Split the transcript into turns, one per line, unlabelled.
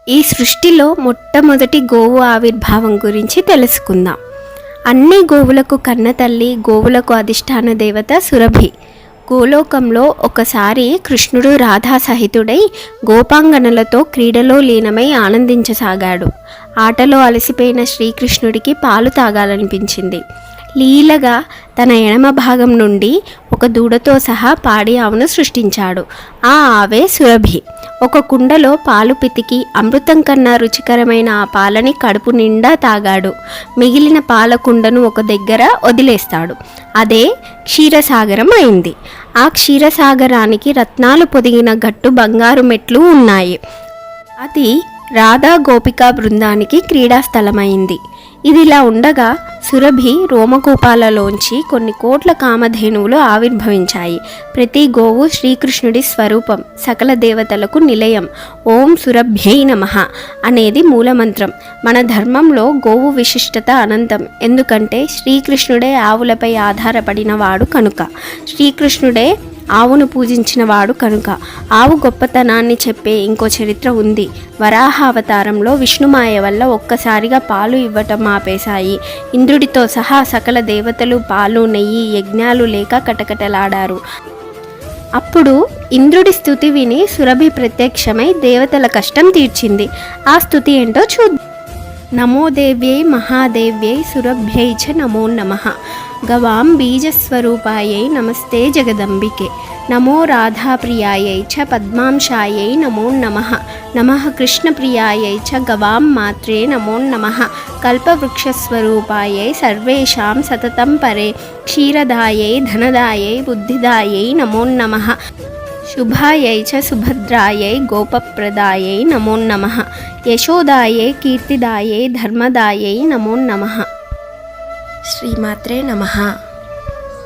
ఈ సృష్టిలో మొట్టమొదటి గోవు ఆవిర్భావం గురించి తెలుసుకుందాం. అన్ని గోవులకు కన్నతల్లి, గోవులకు అధిష్టాన దేవత సురభి. గోలోకంలో ఒకసారి కృష్ణుడు రాధా సహితుడై గోపాంగనలతో క్రీడలో లీనమై ఆనందించసాగాడు. ఆటలో అలసిపోయిన శ్రీకృష్ణుడికి పాలు తాగాలనిపించింది. లీలగా తన ఎడమ భాగం నుండి ఒక దూడతో సహా పాడి ఆవును సృష్టించాడు. ఆ ఆవే సురభి. ఒక కుండలో పాలు పితికి అమృతం కన్నా రుచికరమైన ఆ పాలని కడుపు నిండా తాగాడు. మిగిలిన పాల కుండను ఒక దగ్గర వదిలేస్తాడు. అదే క్షీరసాగరం అయింది. ఆ క్షీరసాగరానికి రత్నాలు పొదిగిన గట్టు బంగారు మెట్లు ఉన్నాయి. అది రాధా గోపికా బృందానికి క్రీడాస్థలమైంది. ఇదిలా ఉండగా సురభి రోమకూపాలలోంచి కొన్ని కోట్ల కామధేనువులు ఆవిర్భవించాయి. ప్రతి గోవు శ్రీకృష్ణుడి స్వరూపం, సకల దేవతలకు నిలయం. ఓం సురభ్యై నమః అనేది మూలమంత్రం. మన ధర్మంలో గోవు విశిష్టత అనంతం. ఎందుకంటే శ్రీకృష్ణుడే ఆవులపై ఆధారపడిన వాడు కనుక, శ్రీకృష్ణుడే ఆవును పూజించిన వాడు కనుక. ఆవు గొప్పతనాన్ని చెప్పే ఇంకో చరిత్ర ఉంది. వరాహ అవతారంలో విష్ణుమాయ వల్ల ఒక్కసారిగా పాలు ఇవ్వటం ఆపేశాయి. ఇంద్రుడితో సహా సకల దేవతలు పాలు, నెయ్యి, యజ్ఞాలు లేక కటకటలాడారు. అప్పుడు ఇంద్రుడి స్తుతి విని సురభి ప్రత్యక్షమై దేవతల కష్టం తీర్చింది. ఆ స్తుతి ఏంటో చూద్దాం. నమో దేవ్యై మహాదేవ్యై సురభ్యై చ నమో నమః. గవాం బీజస్వరూపాయై నమస్తే జగదంబికే. నమో రాధాప్రియాయై చ పద్మాంశాయై నమో నమః. నమః కృష్ణప్రియాయై చ గవాం మాత్రే నమో నమః. కల్పవృక్షస్వరూపాయై సర్వేషాం సతతం పరే. క్షీరదాయై ధనదాయై బుద్ధిదాయై నమో నమః. శుభాయై చ సుభద్రాయై గోపప్రదాయై నమో నమః. యశోదాయై కీర్తిదాయై ధర్మదాయై నమో నమః. శ్రీమాత్రే నమః.